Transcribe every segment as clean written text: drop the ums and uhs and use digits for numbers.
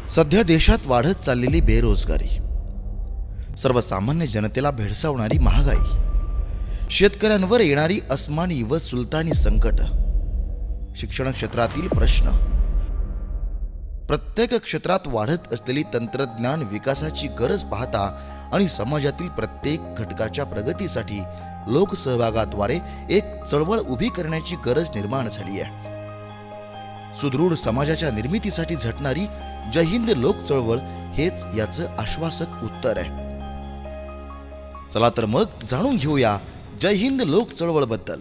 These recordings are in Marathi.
सध्या देशात वाढत चाललेली बेरोजगारी, सर्वसामान्य जनतेला भेडसावणारी महागाई, शेतकऱ्यांवर येणारी अस्मानी व सुलतानी संकट, शिक्षण क्षेत्रातील प्रश्न, प्रत्येक क्षेत्रात वाढत असलेली तंत्रज्ञान विकासाची गरज पाहता आणि समाजातील प्रत्येक घटकाच्या प्रगतीसाठी लोकसहभागाद्वारे एक चळवळ उभी करण्याची गरज निर्माण झाली आहे. सुदृढ समाजाच्या निर्मितीसाठी झटणारी जय हिंद लोक चळवळ हेच याचं आश्वासक उत्तर आहे. चला तर मग जाणून घेऊया जय हिंद लोक चळवळ बद्दल.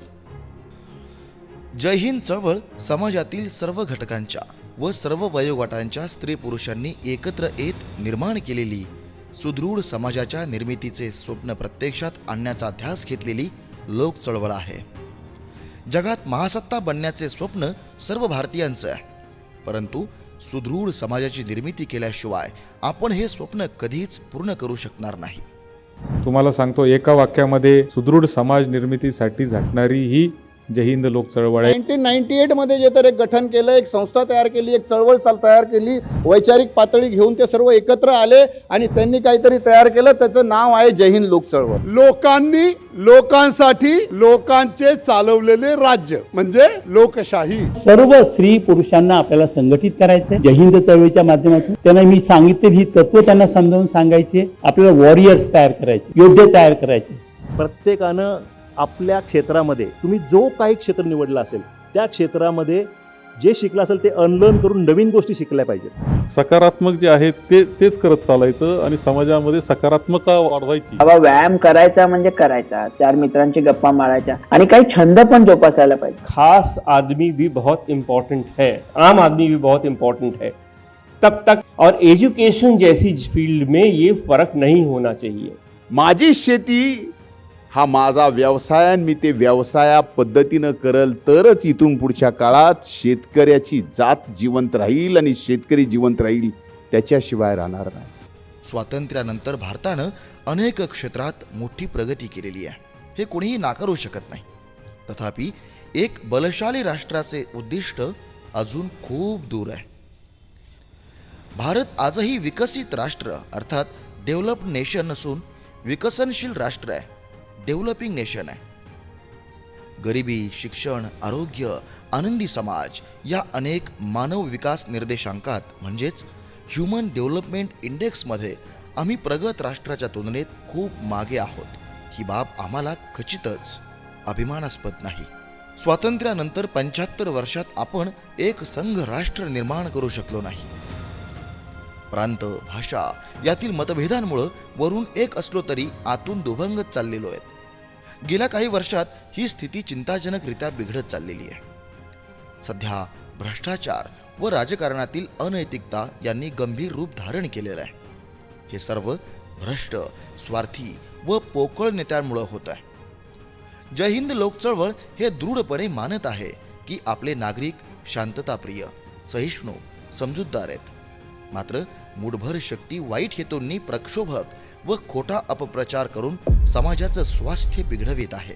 जय हिंद चळवळ समाजातील सर्व घटकांच्या व सर्व वयोगटांच्या स्त्री पुरुषांनी एकत्र येत निर्माण केलेली सुदृढ समाजाच्या निर्मितीचे स्वप्न प्रत्यक्षात आणण्याचा ध्यास घेतलेली लोक चळवळ आहे. जगात महासत्ता बनण्याचे स्वप्न सर्व भारतीयांचं आहे, परंतु सुदृढ समाजाची निर्मिती केल्याशिवाय आपण हे स्वप्न कधीच पूर्ण करू शकणार नाही. तुम्हाला सांगतो, एका वाक्यामध्ये सुदृढ समाज निर्मितीसाठी झटणारी ही जय हिंद लोक चळवळ आहे. 1998 मध्ये जे तर एक गठन केलं, एक संस्था तयार केली, एक चळवळ तयार केली, वैचारिक पातळी घेऊन ते सर्व एकत्र आले आणि त्यांनी काहीतरी तयार केलं, त्याचं नाव आहे जय हिंद लोक चळवळ. लोकांनी लोकांसाठी लोकांचे चालवलेले राज्य म्हणजे लोकशाही. सर्व स्त्री पुरुषांना आपल्याला संघटित करायचे जय हिंद चळवळीच्या माध्यमातून. त्यांना मी सांगितले ही तत्व त्यांना समजावून सांगायचे. आपल्याला वॉरियर्स तयार करायचे, योद्धे तयार करायचे. प्रत्येकानं आपल्या क्षेत्रामध्ये तुम्ही जो काही क्षेत्र निवडला असेल त्या क्षेत्रामध्ये जे शिकलं असेल ते अनलर्न करून नवीन गोष्टी शिकल्या पाहिजेत. सकारात्मक जे आहे तेच करत चालायचं आणि समाजामध्ये सकारात्मकता वाढवायची. बाबा व्यायाम करायचा म्हणजे करायचा, चार मित्रांची गप्पा मारायच्या आणि काही छंद पण जोपासायला पाहिजे. खास आदमी भी बहुत इम्पोर्टेंट है, आम आदमी भी बहुत इम्पोर्टेंट है तब तक, और एजुकेशन जैसी फील्ड में ये फर्क नहीं होना चाहिए. माझी शेती हा माझा व्यवसाय आणि मी ते व्यवसाया पद्धतीनं करल तरच इथून पुढच्या काळात शेतकऱ्याची जात जिवंत राहील आणि शेतकरी जिवंत राहील, त्याच्याशिवाय राहणार नाही. स्वातंत्र्यानंतर भारतानं अनेक क्षेत्रात मोठी प्रगती केलेली आहे, हे कोणीही नाकारू शकत नाही. तथापि एक बलशाली राष्ट्राचे उद्दिष्ट अजून खूप दूर आहे. भारत आजही विकसित राष्ट्र अर्थात डेव्हलप्ड नेशन नसून विकसनशील राष्ट्र आहे, डेव्हलपिंग नेशन आहे. गरिबी, शिक्षण, आरोग्य, आनंदी समाज या अनेक मानव विकास निर्देशांकात म्हणजेच ह्युमन डेव्हलपमेंट इंडेक्समध्ये आम्ही प्रगत राष्ट्राच्या तुलनेत खूप मागे आहोत. ही बाब आम्हाला खचितच अभिमानास्पद नाही. स्वातंत्र्यानंतर 75 वर्षात आपण एक संघ राष्ट्र निर्माण करू शकलो नाही. प्रांत, भाषा यातील मतभेदांमुळे वरून एक असलो तरी आतून दुभंगत चाललेलो आहेत. गेल्या काही वर्षात ही स्थिती चिंताजनकरित्या बिघडत चाललेली आहे. सध्या भ्रष्टाचार व राजकारणातील अनैतिकता यांनी गंभीर रूप धारण केलेलं आहे. हे सर्व भ्रष्ट, स्वार्थी व पोकळ नेत्यांमुळे होत आहे. जय हिंद लोक चळवळ हे दृढपणे मानत आहे की आपले नागरिक शांतताप्रिय, सहिष्णू, समजूतदार आहेत. मात्र मूठभर शक्ती वाईट हेतूंनी प्रक्षोभक व खोटा अपप्रचार करून समाजाचं स्वास्थ्य बिघडवित आहे.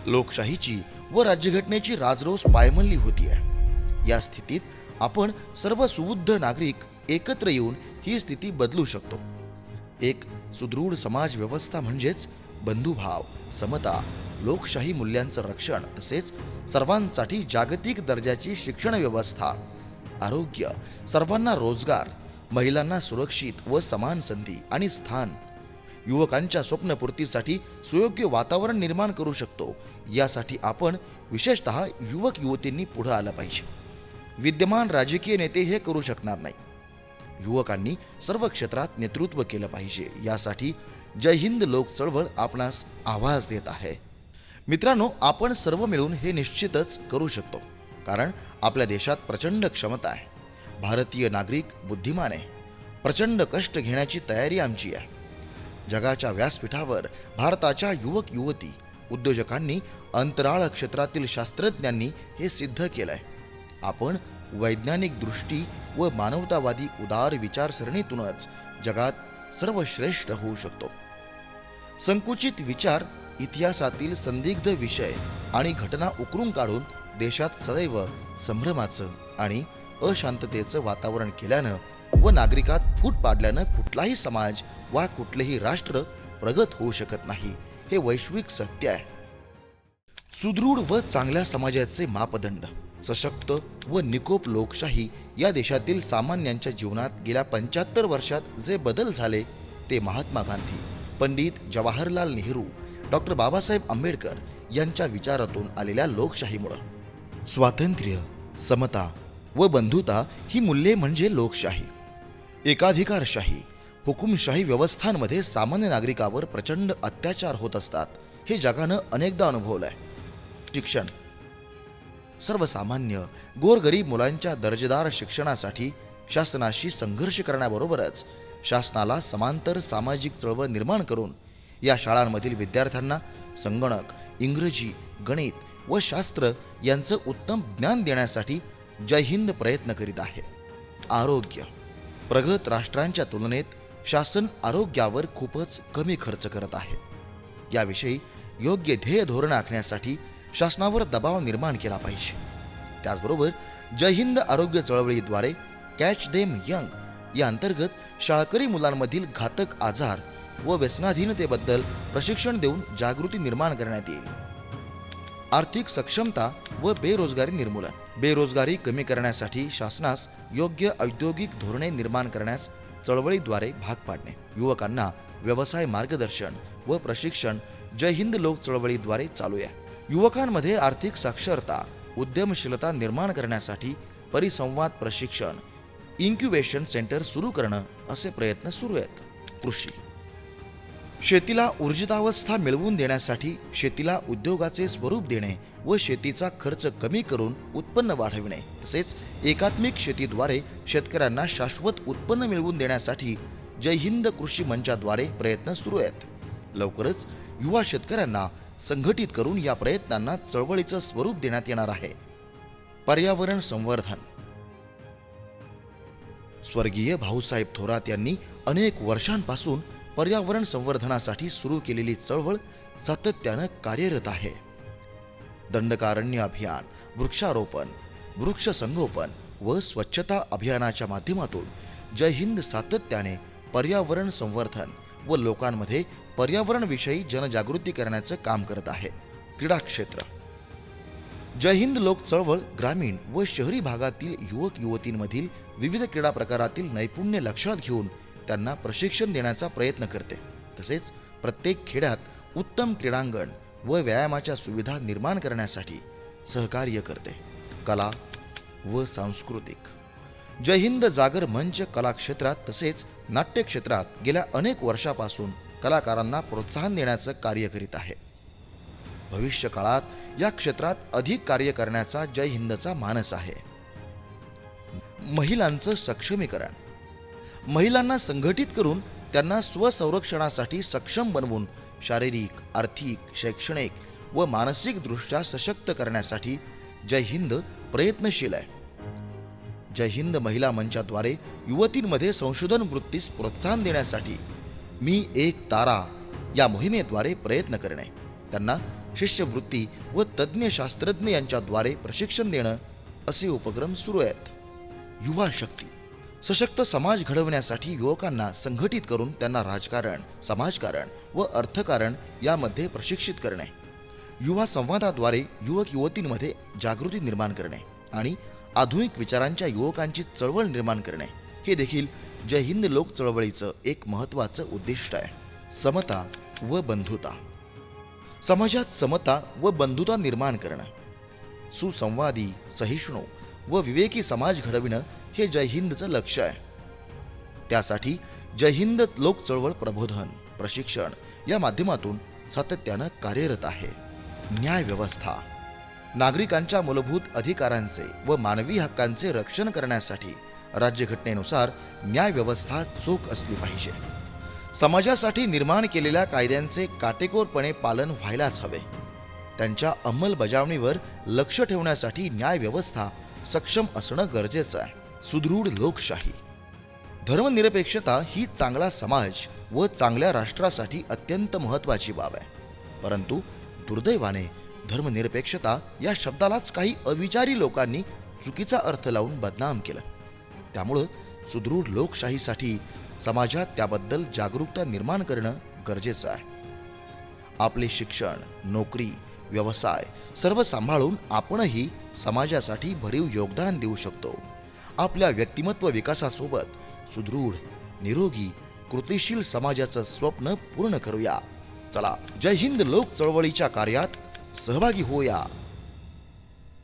लोकशाहीची व राज्यघटनेची राजरोस पायमल्ली होती आहे. या स्थितीत आपण सर्व सुबुद्ध नागरिक एकत्र येऊन ही स्थिती बदलू शकतो. एक सुदृढ समाज व्यवस्था म्हणजेच बंधुभाव, समता, लोकशाही मूल्यांचं रक्षण, तसेच सर्वांसाठी जागतिक दर्जाची शिक्षण व्यवस्था, आरोग्य, सर्वांना रोजगार, महिलांना सुरक्षित व समान संधी आणि स्थान, युवकांच्या स्वप्नपूर्तीसाठी सुयोग्य वातावरण निर्माण करू शकतो. यासाठी आपण विशेषतः युवक युवतींनी पुढे आलं पाहिजे. विद्यमान राजकीय नेते हे करू शकणार नाही. युवकांनी सर्व क्षेत्रात नेतृत्व केलं पाहिजे. यासाठी जय हिंद लोक चळवळ आपणास आवाज देत आहे. मित्रांनो, आपण सर्व मिळून हे निश्चितच करू शकतो, कारण आपल्या देशात प्रचंड क्षमता आहे. भारतीय नागरिक बुद्धिमान आहे. प्रचंड कष्ट घेण्याची तयारी आमची आहे. जगाच्या व्यासपीठावर भारताच्या युवक युवती, उद्योजकांनी, अंतराळ क्षेत्रातील शास्त्रज्ञांनी हे सिद्ध केलं आहे. आपण वैज्ञानिक दृष्टी व मानवतावादी उदार विचारसरणीतूनच जगात सर्वश्रेष्ठ होऊ शकतो. संकुचित विचार, इतिहासातील संदिग्ध विषय आणि घटना उकरून काढून देशात सदैव संभ्रमाचं आणि अशांततेचं वातावरण केल्यानं व नागरिकात फूट पाडल्यानं कुठलाही समाज वा कुठलेही राष्ट्र प्रगत होऊ शकत नाही, हे वैश्विक सत्य आहे. सुदृढ व चांगल्या समाजाचे मापदंड, सशक्त व निकोप लोकशाही या देशातील सामान्यांच्या जीवनात गेल्या 75 वर्षात जे बदल झाले ते महात्मा गांधी, पंडित जवाहरलाल नेहरू, डॉक्टर बाबासाहेब आंबेडकर यांच्या विचारातून आलेल्या लोकशाहीमुळे. स्वातंत्र्य, समता व बंधुता ही मूल्ये म्हणजे लोकशाही. एकाधिकारशाही, हुकुमशाही व्यवस्थांमध्ये सामान्य नागरिकावर प्रचंड अत्याचार होत असतात, हे जगानं अनेकदा अनुभवलंय. शिक्षण, सर्वसामान्य गोरगरीब मुलांच्या दर्जेदार शिक्षणासाठी शासनाशी संघर्ष करण्याबरोबरच शासनाला समांतर सामाजिक चळवळ निर्माण करून या शाळांमधील विद्यार्थ्यांना संगणक, इंग्रजी, गणित व शास्त्र यांचं उत्तम ज्ञान देण्यासाठी जय हिंद प्रयत्न करीत आहे. आरोग्य, प्रगत राष्ट्रांच्या तुलनेत शासन आरोग्यावर खूपच कमी खर्च करत आहे. याविषयी योग्य ध्येय धोरण आखण्यासाठी शासनावर दबाव निर्माण केला पाहिजे. त्याचबरोबर जय हिंद आरोग्य चळवळीद्वारे कॅच देम यंग या अंतर्गत शाळकरी मुलांमधील घातक आजार व व्यसनाधीनतेबद्दल प्रशिक्षण देऊन जागृती निर्माण करण्यात येईल. आर्थिक सक्षमता व बेरोजगारी निर्मूलन, बेरोजगारी कमी करण्यासाठी शासनास योग्य औद्योगिक धोरणे निर्माण करण्यास चळवळीद्वारे भाग पाडणे. युवकांना व्यवसाय मार्गदर्शन व प्रशिक्षण जय हिंद लोक चळवळीद्वारे चालू आहे. युवकांमध्ये आर्थिक साक्षरता, उद्यमशीलता निर्माण करण्यासाठी परिसंवाद प्रशिक्षण, इन्क्युबेशन सेंटर सुरू करणं असे प्रयत्न सुरू आहेत. कृषी, शेतीला ऊर्जितावस्था मिळवून देण्यासाठी शेतीला उद्योगाचे स्वरूप देणे व शेतीचा खर्च कमी करून उत्पन्न वाढविणे, तसेच एकात्मिक शेतीद्वारे शेतकऱ्यांना शाश्वत उत्पन्न मिळवून देण्यासाठी जय हिंद कृषी मंचाद्वारे प्रयत्न सुरू आहेत. लवकरच युवा शेतकऱ्यांना संघटित करून या प्रयत्नांना चळवळीचं स्वरूप देण्यात येणार आहे. पर्यावरण संवर्धन, स्वर्गीय भाऊसाहेब थोरात यांनी अनेक वर्षांपासून पर्यावरण संवर्धनासाठी सुरू केलेली चळवळ सातत्यानं कार्यरत आहे. दंडकारण्य अभियान, वृक्षारोपण, वृक्ष संगोपन व स्वच्छता अभियानाच्या माध्यमातून जय हिंद सातत्याने पर्यावरण संवर्धन व लोकांमध्ये पर्यावरणविषयी जनजागृती करण्याचं काम करत आहे. क्रीडा क्षेत्र, जय हिंद लोक चळवळ ग्रामीण व शहरी भागातील युवक युवतींमधील विविध क्रीडा प्रकारातील नैपुण्य लक्षात घेऊन त्यांना प्रशिक्षण देण्याचा प्रयत्न करते. तसेच प्रत्येक खेड्यात उत्तम क्रीडांगण व व्यायामाच्या सुविधा निर्माण करण्यासाठी सहकार्य करते. कला व सांस्कृतिक, जय हिंद जागर मंच कला क्षेत्रात तसेच नाट्य क्षेत्रात गेल्या अनेक वर्षापासून कलाकारांना प्रोत्साहन देण्याचं कार्य करीत आहे. भविष्य काळात या क्षेत्रात अधिक कार्य करण्याचा जय हिंदचा मानस आहे. महिलांचं सक्षमीकरण, महिलांना संघटित करून त्यांना स्वसंरक्षणासाठी सक्षम बनवून शारीरिक, आर्थिक, शैक्षणिक व मानसिक दृष्ट्या सशक्त करण्यासाठी जय हिंद प्रयत्नशील आहे. जय हिंद महिला मंचाद्वारे युवतींमध्ये संशोधन वृत्तीस प्रोत्साहन देण्यासाठी मी एक तारा या मोहिमेद्वारे प्रयत्न करणे, त्यांना शिष्यवृत्ती व तज्ज्ञ शास्त्रज्ञ यांच्याद्वारे प्रशिक्षण देणं असे उपक्रम सुरू आहेत. युवा शक्ती, सशक्त समाज घडवण्यासाठी युवकांना संघटित करून त्यांना राजकारण, समाजकारण व अर्थकारण यामध्ये प्रशिक्षित करणे, युवा संवादाद्वारे युवक युवतींमध्ये जागृती निर्माण करणे आणि आधुनिक विचारांच्या युवकांची चळवळ निर्माण करणे, हे देखील जय हिंद लोक चळवळीचं एक महत्त्वाचं उद्दिष्ट आहे. समता व बंधुता, समाजात समता व बंधुता निर्माण करणं, सुसंवादी, सहिष्णू व विवेकी समाज घडविणं हे जय हिंदचं लक्ष्य आहे. त्यासाठी जय हिंद लोक चळवळ प्रबोधन, प्रशिक्षण या माध्यमातून सातत्यानं कार्यरत आहे. न्याय व्यवस्था, नागरिकांच्या मूलभूत अधिकारांचे व मानवी हक्कांचे रक्षण करण्यासाठी राज्यघटनेनुसार न्याय व्यवस्था चोख असली पाहिजे. समाजासाठी निर्माण केलेल्या कायद्यांचे काटेकोरपणे पालन व्हायलाच हवे. त्यांच्या अंमलबजावणीवर लक्ष ठेवण्यासाठी न्याय व्यवस्था सक्षम असणं गरजेचं आहे. सुदृढ लोकशाही, धर्मनिरपेक्षता ही चांगला समाज व चांगल्या राष्ट्रासाठी अत्यंत महत्त्वाची बाब आहे. परंतु दुर्दैवाने धर्मनिरपेक्षता या शब्दालाच काही अविचारी लोकांनी चुकीचा अर्थ लावून बदनाम केलं. त्यामुळं सुदृढ लोकशाहीसाठी समाजात त्याबद्दल जागरूकता निर्माण करणं गरजेचं आहे. आपले शिक्षण, नोकरी, व्यवसाय सर्व सांभाळून आपणही समाजासाठी भरीव योगदान देऊ शकतो. आपल्या व्यक्तिमत्व विकासासोबत सुदृढ, निरोगी, कृतिशील समाजाचं स्वप्न पूर्ण करूया. चला, जय हिंद लोक चळवळीच्या कार्यात सहभागी होऊया.